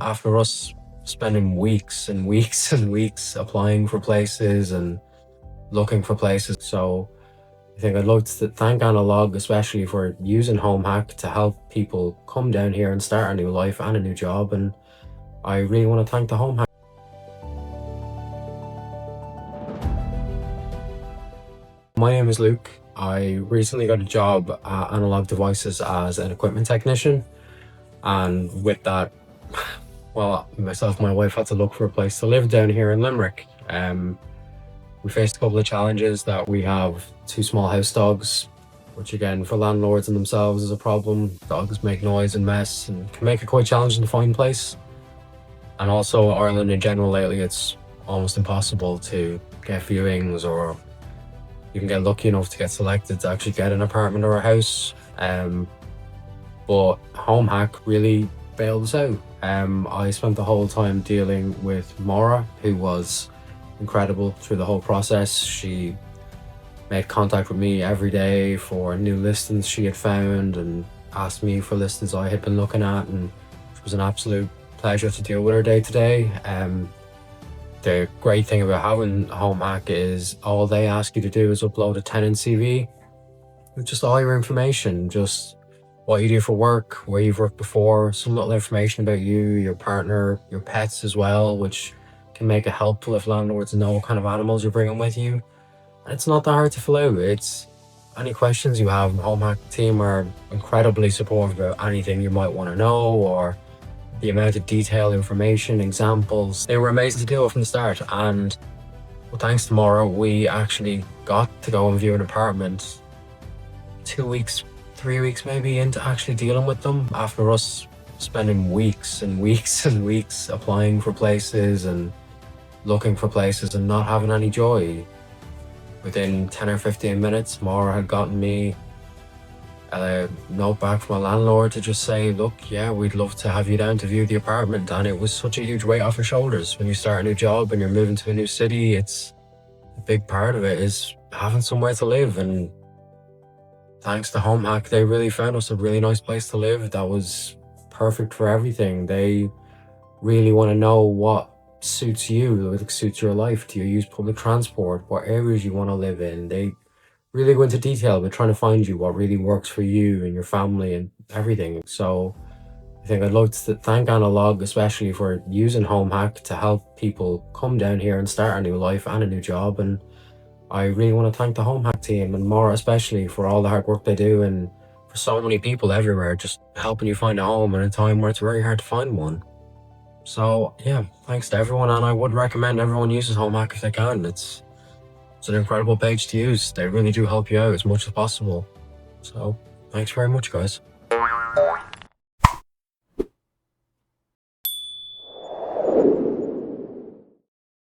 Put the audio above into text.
after us spending weeks and weeks and weeks applying for places and looking for places. So I think I'd like to thank Analog especially for using HomeHak to help people come down here and start a new life and a new job. And I really want to thank the HomeHak. My name is Luke. I recently got a job at Analog Devices as an equipment technician. And with that, well, myself and my wife had to look for a place to live down here in Limerick. We faced a couple of challenges that we have 2 small house dogs, which again, for landlords and themselves is a problem. Dogs make noise and mess and can make it quite challenging to find a place. And also Ireland in general lately, it's almost impossible to get viewings, or you can get lucky enough to get selected to actually get an apartment or a house. But HomeHak really bailed us out. I spent the whole time dealing with Maura, who was incredible through the whole process. She made contact with me every day for new listings she had found and asked me for listings I had been looking at, and it was an absolute pleasure to deal with her day to day. The great thing about having HomeHak is all they ask you to do is upload a tenant CV with just all your information, just what you do for work, where you've worked before, some little information about you, your partner, your pets as well, which can make it helpful if landlords know what kind of animals you're bringing with you. And it's not that hard to fill out. It's any questions you have. The HomeHak team are incredibly supportive about anything you might want to know, or the amount of detailed information, examples. They were amazing to deal with from the start. And well, thanks to Maura, we actually got to go and view an apartment 2 weeks, 3 weeks maybe into actually dealing with them, after us spending weeks and weeks and weeks applying for places and looking for places and not having any joy. Within 10 or 15 minutes, Maura had gotten me a note back from a landlord to just say, look, yeah, we'd love to have you down to view the apartment. And it was such a huge weight off your shoulders. When you start a new job and you're moving to a new city, it's a big part of it is having somewhere to live. And thanks to HomeHak, they really found us a really nice place to live that was perfect for everything. They really want to know what suits you, what suits your life. Do you use public transport? What areas you want to live in? They really go into detail with trying to find you what really works for you and your family and everything. So I think I'd like to thank Analog especially for using HomeHak to help people come down here and start a new life and a new job. And I really want to thank the HomeHak team and Maura especially for all the hard work they do, and for so many people everywhere just helping you find a home in a time where it's very hard to find one. So yeah, thanks to everyone, and I would recommend everyone uses HomeHak if they can. It's an incredible page to use. They really do help you out as much as possible. So thanks very much, guys.